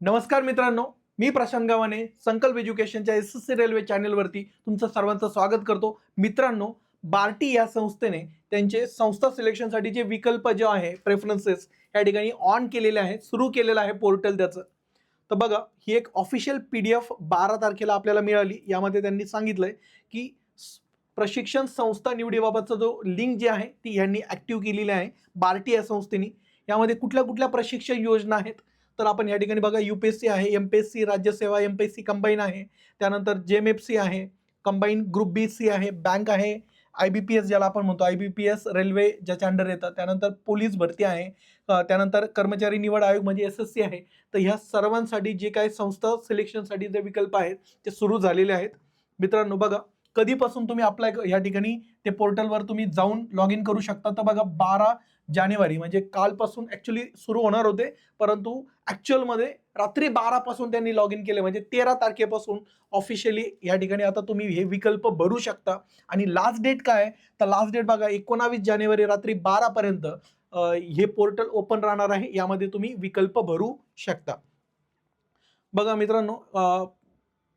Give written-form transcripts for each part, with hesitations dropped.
नमस्कार मित्रांनो, मी प्रशांत गावाने संकल्प एज्युकेशनच्या एसएससी रेल्वे चॅनलवरती तुमचं सर्वांचं स्वागत करतो. मित्रांनो, बार्टी या संस्थेने त्यांचे संस्था सिलेक्शनसाठी जे विकल्प जे आहे प्रेफरन्सेस या ठिकाणी ऑन केलेले आहे, सुरू केलेलं आहे पोर्टल त्याचं. तर बघा, ही एक ऑफिशियल PDF 12 तारखेला आपल्याला मिळाली. यामध्ये त्यांनी सांगितलंय की प्रशिक्षण संस्था निवडीबाबतचा जो लिंक जे आहे ती यांनी ॲक्टिव्ह केलेली आहे बार्टी या संस्थेने. यामध्ये कुठल्या कुठल्या प्रशिक्षण योजना आहेत तर आपण या ठिकाणी बघा, UPSC आहे, MPSC राज्यसेवा, MPSC कंबाईन आहे, त्यानंतर JMFC आहे, कंबाईन ग्रुप BC आहे, बँक आहे, IBPS ज्याला आपण म्हणतो IBPS रेल्वे ज्याच्या अंडर येतं, त्यानंतर पोलीस भरती आहे, त्यानंतर कर्मचारी निवड आयोग म्हणजे SSC आहे. तर ह्या सर्वांसाठी जे काही संस्था सिलेक्शनसाठी जे विकल्प आहेत ते सुरू झालेले आहेत. मित्रांनो बघा, कधीपासून तुम्ही अप्लाय या ठिकाणी ते पोर्टलवर तुम्ही जाऊन लॉग इन करू शकता. तर बघा, 12 जानेवारी म्हणजे कालपासून ॲक्च्युली सुरू होणार होते, परंतु ॲक्च्युअलमध्ये रात्री 12 पासून त्यांनी लॉग इन केले, म्हणजे 13 तारखेपासून ऑफिशियली या ठिकाणी आता तुम्ही हे विकल्प भरू शकता. आणि लास्ट डेट काय आहे, तर लास्ट डेट बघा 19 जानेवारी रात्री 12 पर्यंत हे पोर्टल ओपन राहणार आहे. यामध्ये तुम्ही विकल्प भरू शकता. बघा मित्रांनो,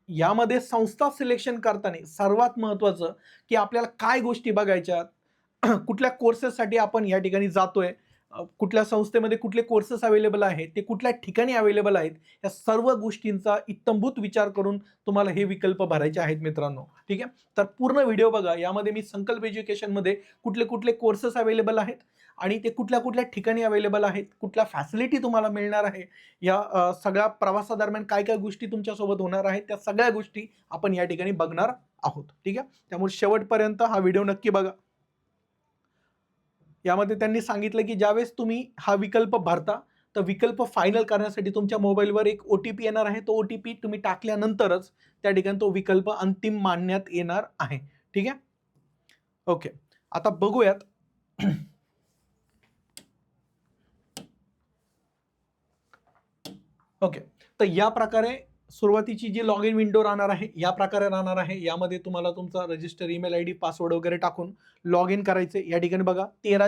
यामध्ये संस्था सिलेक्शन करताना सर्वात महत्त्वाचं की आपल्याला काय गोष्टी बघायच्या, कुठल्या कोर्सेससाठी आपण या ठिकाणी जातोय, कुठल्या संस्थेमध्ये कुठले कोर्सेस अवेलेबल आहेत, ते कुठल्या ठिकाणी अवेलेबल आहेत, या सर्व गोष्टींचा इत्थंभूत विचार करून तुम्हाला हे विकल्प भरायचे आहेत मित्रांनो. ठीक आहे, तर पूर्ण व्हिडिओ बघा. यामध्ये मी संकल्प एज्युकेशनमध्ये कुठले कुठले कोर्सेस अवेलेबल आहेत आणि ते कुठल्या कुठल्या ठिकाणी अवेलेबल आहेत, कुठल्या फॅसिलिटी तुम्हाला मिळणार आहे, या सगळ्या प्रवासादरम्यान काय काय गोष्टी तुमच्यासोबत होणार आहेत, त्या सगळ्या गोष्टी आपण या ठिकाणी बघणार आहोत. ठीक आहे, त्यामुळे शेवटपर्यंत हा व्हिडिओ नक्की बघा. यामध्ये त्यांनी सांगितलं की ज्यावेळेस तुम्ही हा विकल्प भरता, तर विकल्प फायनल करण्यासाठी तुमच्या मोबाईलवर एक OTP येणार आहे. तो OTP तुम्ही टाकल्यानंतरच त्या ठिकाणी तो विकल्प अंतिम मानण्यात येणार आहे. ठीक आहे, ओके. आता बघूयात. ओके, तर या प्रकारे सुरुवातीची जी लॉग इन विंडो राहणार आहे या प्रकारे राहणार आहे. यामध्ये तुम्हाला तुमचा रजिस्टर ईमेल ID पासवर्ड वगैरे टाकून लॉग इन करायचे. या ठिकाणी बघा, 13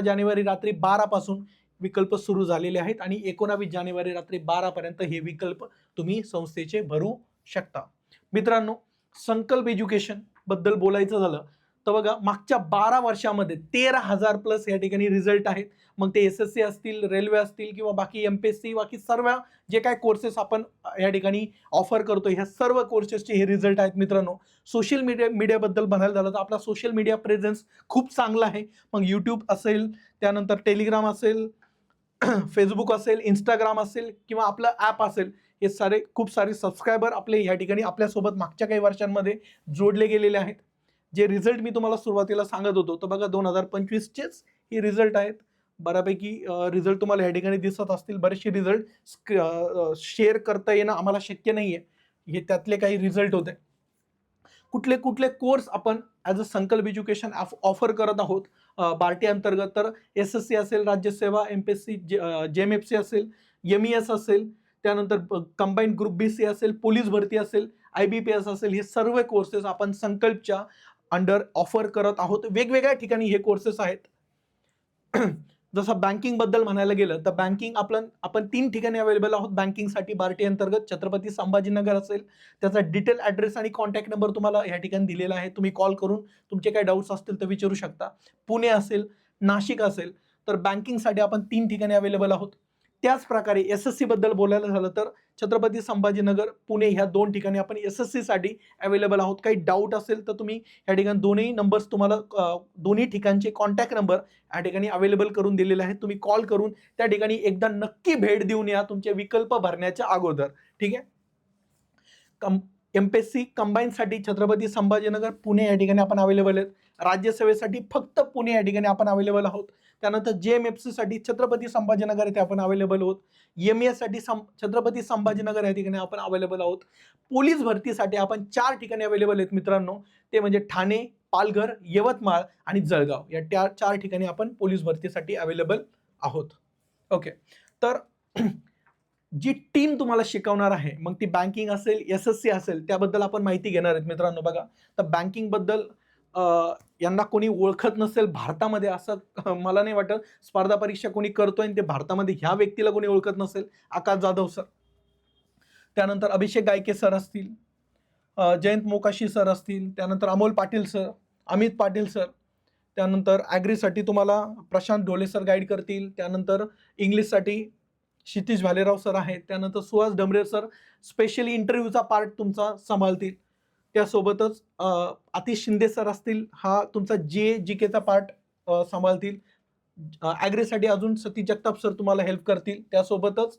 जानेवारी रात्री 12 पासून विकल्प सुरू झालेले आहेत आणि 19 जानेवारी रात्री 12 पर्यंत हे विकल्प तुम्ही संस्थेचे भरू शकता. मित्रांनो, संकल्प एज्युकेशन बद्दल बोलायचं झालं तर बघा, मागच्या 12 वर्षामध्ये 13,000 प्लस या ठिकाणी रिझल्ट आहेत. मग ते SSC असतील, रेल्वे असतील किंवा बाकी MPSC, बाकी सर्व जे काय कोर्सेस आपण या ठिकाणी ऑफर करतो, ह्या सर्व कोर्सेसचे हे रिझल्ट आहेत मित्रांनो. सोशल मीडियाबद्दल म्हणायला झालं तर आपला सोशल मीडिया प्रेझेन्स खूप चांगला आहे. मग यूट्यूब असेल, त्यानंतर टेलिग्राम असेल, फेसबुक असेल, इंस्टाग्राम असेल किंवा आपलं ॲप असेल, हे खूप सारे सबस्क्रायबर आपले या ठिकाणी आपल्यासोबत मागच्या काही वर्षांमध्ये जोडले गेलेले आहेत. जे रिझल्ट मी तुम्हाला सुरुवातीला सांगत होतो, तर बघा 2025चेच हे रिझल्ट आहेत. बऱ्यापैकी रिझल्ट तुम्हाला या ठिकाणी दिसत असतील. बरेचसे रिझल्ट शेअर करता येणं आम्हाला शक्य नाही आहे. हे त्यातले काही रिझल्ट होते. कुठले कुठले कोर्स आपण ॲज अ संकल्प एज्युकेशन ऑफर करत आहोत बार्टी अंतर्गत, तर SSC असेल, राज्यसेवा, MPSC, JMFC असेल, MES असेल, त्यानंतर कंबाईन ग्रुप BC असेल, पोलीस भरती असेल, IBPS असेल, हे सर्व कोर्सेस आपण संकल्पच्या अंडर ऑफर करत आहोत. वेगवेगळ्या ठिकाणी हे कोर्सेस आहेत. जसं बँकिंग बद्दल म्हणायला गेलं तर बँकिंग आपण 3 ठिकाणी अवेलेबल आहोत बँकिंगसाठी बार्टी अंतर्गत. छत्रपती संभाजीनगर असेल, त्याचा डिटेल ॲड्रेस आणि कॉन्टॅक्ट नंबर तुम्हाला या ठिकाणी दिलेला आहे. तुम्ही कॉल करून तुमचे काही डाऊट्स असतील तर विचारू शकता. पुणे असेल, नाशिक असेल, तर बँकिंगसाठी आपण 3 ठिकाणी अवेलेबल आहोत. त्याच प्रकारे SSC बद्दल बोलायला झालं तर छत्रपती संभाजीनगर, पुणे ह्या 2 ठिकाणी आपण SSC साठी अवेलेबल आहोत. काही डाऊट असेल तर तुम्ही या ठिकाणी दोन्ही नंबर्स तुम्हाला दोन्ही ठिकाणचे कॉन्टॅक्ट नंबर या ठिकाणी अवेलेबल करून दिलेले आहेत. तुम्ही कॉल करून त्या ठिकाणी एकदा नक्की भेट देऊन या तुमचे विकल्प भरण्याच्या अगोदर. ठीक आहे, MPSC कंबाईनसाठी छत्रपती संभाजीनगर, पुणे या ठिकाणी आपण अवेलेबल आहेत. राज्यसेवेसाठी फक्त पुणे या ठिकाणी आपण अवेलेबल आहोत. त्यानंतर JMFC साठी छत्रपती संभाजीनगर येथे आपण अवेलेबल आहोत. MES साठी छत्रपती संभाजीनगर या ठिकाणी आपण अवेलेबल आहोत. पोलीस भरतीसाठी आपण 4 ठिकाणी अवेलेबल आहेत मित्रांनो. ते म्हणजे ठाणे, पालघर, यवतमाळ आणि जळगाव, या 4 ठिकाणी आपण पोलीस भरतीसाठी अवेलेबल आहोत. ओके, तर जी टीम तुम्हाला शिकवणार आहे, मग ती बँकिंग असेल, SSC असेल, त्याबद्दल आपण माहिती घेणार आहेत मित्रांनो. बघा, तर बँकिंग बद्दल यांना कोणी ओळखत नसेल भारतामध्ये असं मला नाही वाटत. स्पर्धा परीक्षा कोणी करतोय आणि ते भारतामध्ये ह्या व्यक्तीला कोणी ओळखत नसेल. आकाश जाधव सर, त्यानंतर अभिषेक गायके सर असतील, जयंत मोकाशी सर असतील, त्यानंतर अमोल पाटील सर, अमित पाटील सर, त्यानंतर ॲग्रीसाठी तुम्हाला प्रशांत ढोले सर गाईड करतील, त्यानंतर इंग्लिशसाठी क्षितिज भालेराव सर आहेत, त्यानंतर सुहास डमरे सर स्पेशली इंटरव्ह्यूचा पार्ट तुमचा सांभाळतील, त्यासोबतच आतिश शिंदे सर असतील, हा तुमचा जी केचा पार्ट सांभाळतील, ॲग्रीसाठी अजून सतीश जगताप सर तुम्हाला हेल्प करतील, त्यासोबतच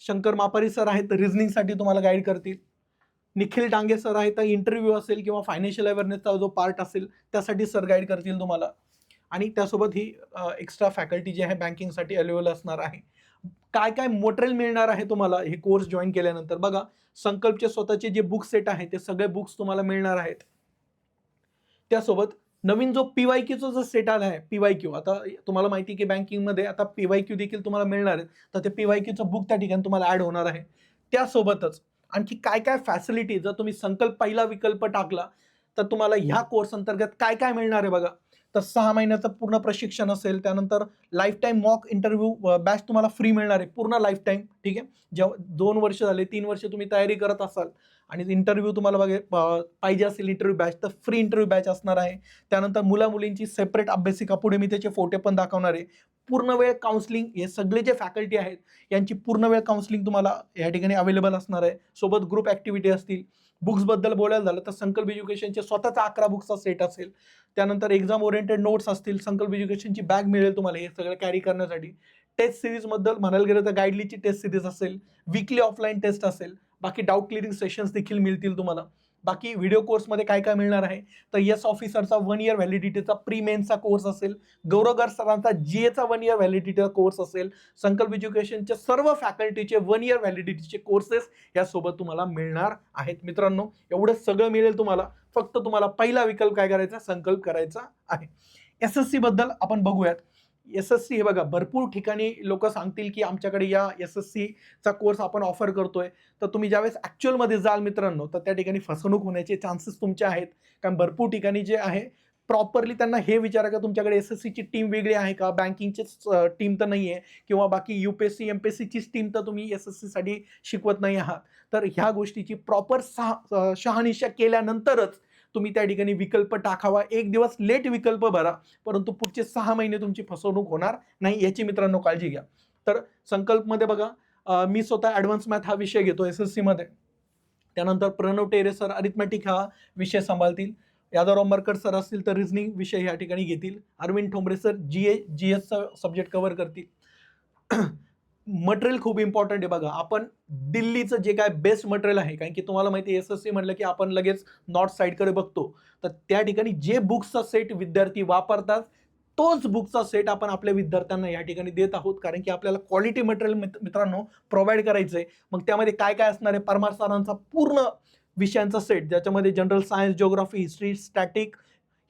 शंकर मापारी सर आहेत रिझनिंगसाठी तुम्हाला गाईड करतील, निखिल डांगे सर आहेत तर इंटरव्ह्यू असेल किंवा फायनान्शियल अवेअरनेसचा जो पार्ट असेल त्यासाठी सर गाईड करतील तुम्हाला, आणि त्यासोबत ही एक्स्ट्रा फॅकल्टी जी आहे बँकिंगसाठी अवेलेबल असणार आहे. काय काय मटेरियल मिळणार आहे तुम्हाला हे कोर्स जॉईन केल्यानंतर? बघा, संकल्पचे स्वतःचे जे बुक सेट आहे ते सगळे बुक्स तुम्हाला मिळणार आहेत. त्यासोबत नवीन जो PYQचा जो सेट आला आहे, PYQ, आता तुम्हाला माहिती की बँकिंगमध्ये आता PYQ देखील तुम्हाला मिळणार आहे, तर ते PYQचं बुक त्या ठिकाणी तुम्हाला ऍड होणार आहे. त्यासोबतच आणखी काय काय फॅसिलिटी, जर तुम्ही संकल्प पहिला विकल्प टाकला तर तुम्हाला ह्या कोर्स अंतर्गत काय काय मिळणार आहे बघा. तर 6 महिन्याचं पूर्ण प्रशिक्षण असेल, त्यानंतर life time mock interview batch तुम्हाला फ्री मिळणार आहे पूर्ण लाईफ टाईम. ठीक आहे, जेव्हा 2 वर्ष झाले 3 वर्ष तुम्ही तयारी करत असाल आणि इंटरव्ह्यू तुम्हाला पाहिजे असेल इंटरव्ह्यू बॅच, तर फ्री इंटरव्ह्यू बॅच असणार आहे. त्यानंतर मुला मुलींची सेपरेट अभ्यासिका, पुढे मी त्याचे फोटो पण दाखवणार आहे. पूर्ण वेळ काउन्सिलिंग, हे सगळे जे फॅकल्टी आहेत यांची पूर्ण वेळ काउन्सिलिंग तुम्हाला या ठिकाणी अवेलेबल असणार आहे. सोबत ग्रुप ॲक्टिव्हिटी असतील. बुक्सबद्दल बोलायला झालं तर संकल्प एज्युकेशनचे स्वतःचा 11 बुक्सचा सेट असेल. त्यानंतर एक्झाम ओरिएंटेड नोट्स असतील, संकल्प एज्युकेशनची बॅग मिळेल तुम्हाला हे सगळं कॅरी करण्यासाठी. टेस्ट सिरीजबद्दल म्हणायला गेलं तर गाईडलीची टेस्ट सिरीज असेल, वीकली ऑफलाईन टेस्ट असेल, बाकी डाऊट क्लिअरिंग सेशन्स देखील मिळतील तुम्हाला. बाकी व्हिडिओ कोर्समध्ये काय काय मिळणार आहे तर यस ऑफिसरचा 1 इयर व्हॅलिडिटीचा प्री मेन्सचा कोर्स असेल, गौरव सरांचा GAचा 1 इयर व्हॅलिडिटीचा कोर्स असेल, संकल्प एज्युकेशनचे सर्व फॅकल्टीचे 1 इयर व्हॅलिडिटीचे कोर्सेस यासोबत तुम्हाला मिळणार आहेत. मित्रांनो, एवढं सगळं मिळेल तुम्हाला, फक्त तुम्हाला पहिला विकल्प काय करायचा, संकल्प करायचा आहे. SSC बद्दल आपण बघूयात. SSC हे बघा, भरपूर ठिकाणी लोक सांगतील की आमच्याकडे या SSCचा कोर्स आपण ऑफर करतोय, तर तुम्ही ज्यावेळेस ॲक्च्युअलमध्ये जाल मित्रांनो तर त्या ठिकाणी फसवणूक होण्याचे चान्सेस तुमचे आहेत. कारण भरपूर ठिकाणी जे आहे प्रॉपरली त्यांना हे विचारा का तुमच्याकडे SSCची टीम वेगळी आहे का, बँकिंगचीच टीम तर नाही आहे, किंवा बाकी UPSC MPSCचीच टीम तर तुम्ही SSCसाठी शिकवत नाही आहात. तर ह्या गोष्टीची प्रॉपर शहानिशा केल्यानंतरच तुम्ही त्या ठिकाणी विकल्प टाकावा. एक दिवस लेट विकल्प भरा, परंतु पुढचे 6 महिने तुमची फसवणूक होणार नाही याची मित्रांनो काळजी घ्या. तर संकल्पमध्ये बघा, मी स्वतः ॲडव्हान्स मॅथ हा विषय घेतो SSC मध्ये. त्यानंतर प्रणव टेरे सर अरिथमॅटिक हा विषय सांभाळतील, यादवराव मरकर सर असतील तर रिझनिंग विषय या ठिकाणी घेतील, अरविंद ठोंबरे सर GSचा सब्जेक्ट कव्हर करतील. मटेरियल खूप इम्पॉर्टंट आहे बघा. आपण दिल्लीचं जे काय बेस्ट मटेरियल आहे, कारण की तुम्हाला माहिती आहे SSC म्हटलं की आपण लगेच नॉर्थ साईडकडे बघतो, तर त्या ठिकाणी जे बुक्सचा सेट विद्यार्थी वापरतात तोच बुकचा सेट आपण आपल्या विद्यार्थ्यांना या ठिकाणी देत आहोत, कारण की आपल्याला क्वालिटी मटेरियल मित्रांनो प्रोव्हाइड करायचं आहे. मग त्यामध्ये काय काय असणार आहे, परमार सरांचा पूर्ण विषयांचा सेट, ज्याच्यामध्ये general science, geography, history, static,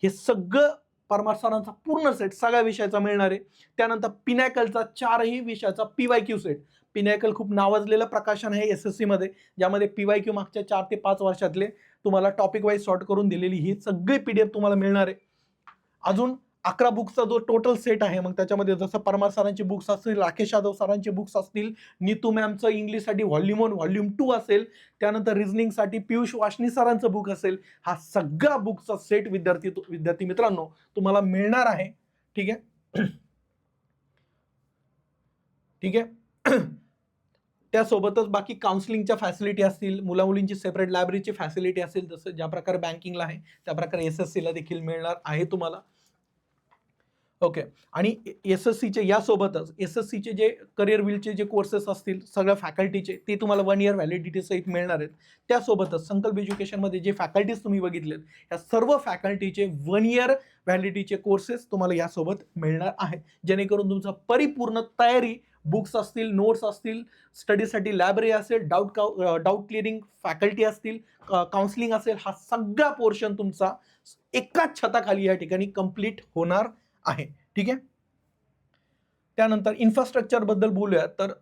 हे सगळं परमार सरांचा पूर्ण सेट सगळ्या विषयाचा मिळणार आहे. त्यानंतर पिनॅकलचा 4ही विषयाचा PYQ सेट. पिनॅकल खूप नावाजलेलं प्रकाशन आहे SSC मध्ये, ज्यामध्ये PYQ मागच्या 4 ते 5 वर्षातले तुम्हाला टॉपिक वाईज सॉर्ट करून दिलेली ही सगळी PDF तुम्हाला मिळणार आहे. अजून 11 बुक्सचा जो टोटल सेट आहे, मग त्याच्यामध्ये जसं परमार सरांचे बुक्स असतील, राकेश यादव सरांचे बुक्स असतील, नीतू मॅमचं इंग्लिशसाठी व्हॉल्यूम 1 व्हॉल्यूम 2 असेल, त्यानंतर रिझनिंगसाठी पियुष वाशनी सरांचं बुक असेल, हा सगळा बुकचा सेट विद्यार्थी मित्रांनो तुम्हाला मिळणार आहे. ठीक आहे, ठीक आहे. त्यासोबतच बाकी काउन्सिलिंगच्या फॅसिलिटी असतील, मुला मुलींची सेपरेट लायब्ररीची फॅसिलिटी असेल, जसं ज्या प्रकारे बँकिंगला आहे त्या प्रकारे SSCला देखील मिळणार आहे तुम्हाला. ओके, आणि SSCचे यासोबतच SSCचे जे करिअर व्हीलचे जे कोर्सेस असतील सगळ्या फॅकल्टीचे, ते तुम्हाला 1 इयर व्हॅलिडिटी सहित मिळणार आहेत. त्यासोबतच संकल्प एज्युकेशनमध्ये जे फॅकल्टीज तुम्ही बघितलेत, या सर्व फॅकल्टीचे 1 इयर व्हॅलिडिटीचे कोर्सेस तुम्हाला यासोबत मिळणार आहेत, जेणेकरून तुमचं परिपूर्ण तयारी, बुक्स असतील, नोट्स असतील, स्टडीसाठी लायब्ररी असेल, डाऊट क्लिअरिंग फॅकल्टी असतील, काउन्सिलिंग असेल, हा सगळा पोर्शन तुमचा एकाच छताखाली या ठिकाणी कंप्लीट होणार आहे. ठीक आहे, त्यानंतर इन्फ्रास्ट्रक्चर बद्दल बोलूया तर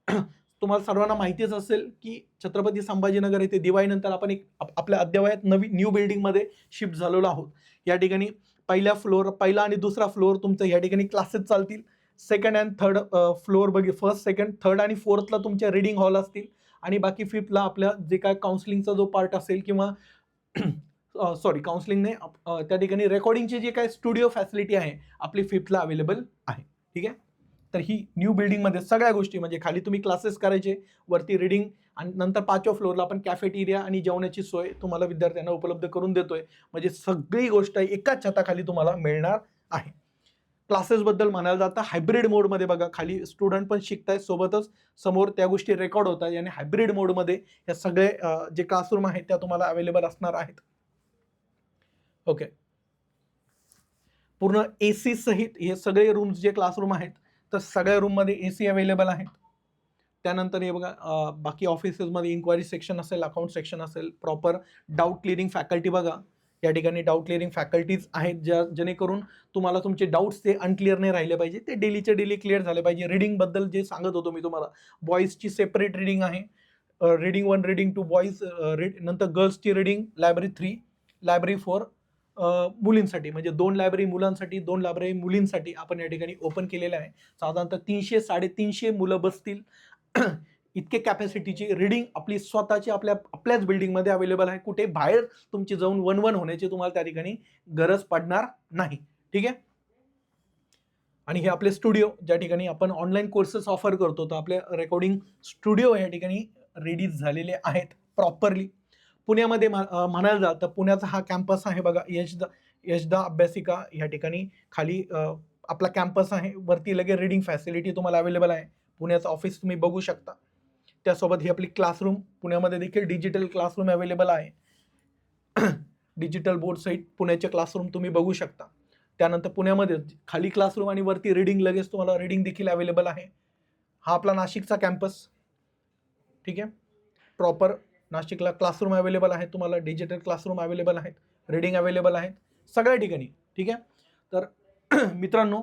तुम्हाला सर्वांना माहितीच असेल की छत्रपती संभाजीनगर येथे दिवाळीनंतर आपण एक आपल्या अद्ययावत न्यू बिल्डिंगमध्ये शिफ्ट झालेलो आहोत. या ठिकाणी पहिला आणि दुसरा फ्लोअर तुमचं या ठिकाणी क्लासेस चालतील. Second and third floor first second third आणि फोर्थला तुमच्या रीडिंग हॉल असतील आणि बाकी फिफ्थला आपल्या जे काय काउन्सिलिंगचा जो पार्ट असेल किंवा काउन्सिलिंग नाही त्या ठिकाणी रेकॉर्डिंगची जे काय स्टुडिओ फॅसिलिटी आहे आपली फिफ्थला अवेलेबल आहे. ठीक आहे. तर ही न्यू बिल्डिंगमध्ये सगळ्या गोष्टी म्हणजे खाली तुम्ही क्लासेस करायचे, वरती रीडिंग आणि नंतर 5व्या फ्लोअरला आपण कॅफेटेरिया आणि जेवणाची सोय तुम्हाला विद्यार्थ्यांना उपलब्ध करून देतोय. म्हणजे सगळी गोष्ट एकाच छताखाली तुम्हाला मिळणार आहे. क्लासेसबद्दल म्हणायला जाता हायब्रिड मोडमध्ये बघा खाली स्टुडंट पण शिकतायत, सोबतच समोर त्या गोष्टी रेकॉर्ड होत आहेत आणि हायब्रिड मोडमध्ये हे सगळे जे क्लासरूम आहेत त्या तुम्हाला अवेलेबल असणार आहेत. ओके. पूर्ण AC सहित हे सगळे रूम्स जे क्लासरूम आहेत तर सगळ्या रूममध्ये AC अवेलेबल आहेत. त्यानंतर हे बघा बाकी ऑफिसेसमध्ये इन्क्वायरी सेक्शन असेल, अकाउंट सेक्शन असेल, प्रॉपर डाऊट क्लिअरिंग फॅकल्टी बघा या ठिकाणी डाऊट क्लिअरिंग फॅकल्टीज आहेत जेणेकरून तुम्हाला तुमचे डाऊट्स ते अनक्लिअर नाही राहिले पाहिजे, ते डेलीचे डेली क्लिअर झाले पाहिजे. रीडिंगबद्दल जे सांगत होतो मी तुम्हाला, बॉईजची सेपरेट रीडिंग आहे, रीडिंग 1 रीडिंग 2 बॉईज, नंतर गर्ल्सची रीडिंग लायब्ररी 3 लायब्ररी 4 मुलींसाठी, म्हणजे 2 लायब्ररी मुलांसाठी 2 लायब्ररी मुलींसाठी आपण या ठिकाणी ओपन केलेलं आहे. साधारणतः 300-350 मुलं बसतील इतके कॅपॅसिटीची रीडिंग आपली स्वतःची आपल्याच बिल्डिंगमध्ये अवेलेबल आहे. कुठे बाहेर तुमची जाऊन वन होण्याची तुम्हाला त्या ठिकाणी गरज पडणार नाही. ठीक आहे. आणि हे आपले स्टुडिओ ज्या ठिकाणी आपण ऑनलाईन कोर्सेस ऑफर करतो, तर आपले रेकॉर्डिंग स्टुडिओ या ठिकाणी रेडी झालेले आहेत प्रॉपरली. पुण्यामध्ये म्हणायला जाल तर पुण्याचा हा कॅम्पस आहे बघा, यशदा अभ्यासिका या ठिकाणी खाली आपला कॅम्पस आहे. वरती लगेच रीडिंग फॅसिलिटी तुम्हाला अवेलेबल आहे. पुण्याचं ऑफिस तुम्ही बघू शकता. त्यासोबत ही आपली क्लासरूम, पुण्यामध्ये देखील डिजिटल क्लासरूम अवेलेबल आहे. डिजिटल बोर्ड सहित पुण्याचे क्लासरूम तुम्ही बघू शकता. त्यानंतर पुण्यामध्ये खाली क्लासरूम आणि वरती रीडिंग, लगेच तुम्हाला रीडिंग देखील अवेलेबल आहे. हा आपला नाशिकचा कॅम्पस. ठीक आहे. प्रॉपर नाशिकला क्लासरूम अवेलेबल आहे, तुम्हाला डिजिटल क्लासरूम अवेलेबल आहेत, रीडिंग अवेलेबल आहेत सगळ्या ठिकाणी. ठीक आहे. तर मित्रांनो,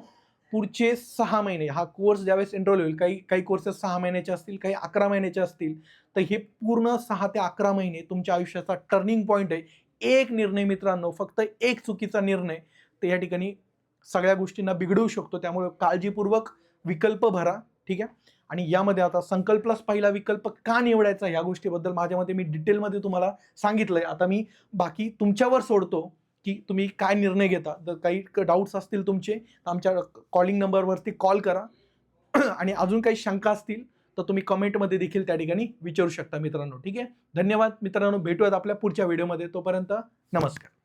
पुढचे 6 महिने हा कोर्स ज्यावेळेस एनरोल होईल, काही कोर्सेस 6 महिन्याचे असतील, काही 11 महिन्याचे असतील, तर हे पूर्ण 6 ते 11 महिने तुमच्या आयुष्याचा टर्निंग पॉईंट आहे. एक निर्णय मित्रांनो, फक्त एक चुकीचा निर्णय तर या ठिकाणी सगळ्या गोष्टींना बिघडवू शकतो. त्यामुळे काळजीपूर्वक विकल्प भरा. ठीक आहे. आणि यामध्ये आता संकल्प प्लस पहिला विकल्प का निवडायचा या गोष्टीबद्दल माझ्या मते मी डिटेलमध्ये तुम्हाला सांगितलंय. आता मी बाकी तुमच्यावर सोडतो की तुम्ही काय निर्णय घेता. जर काही डाऊट्स असतील तुमचे तर आमच्या कॉलिंग नंबरवरती कॉल करा आणि अजून काही शंका असतील तर तुम्ही कमेंटमध्ये देखील त्या ठिकाणी विचारू शकता मित्रांनो. ठीक आहे. धन्यवाद मित्रांनो, भेटूयात आपल्या पुढच्या व्हिडिओमध्ये. तोपर्यंत नमस्कार.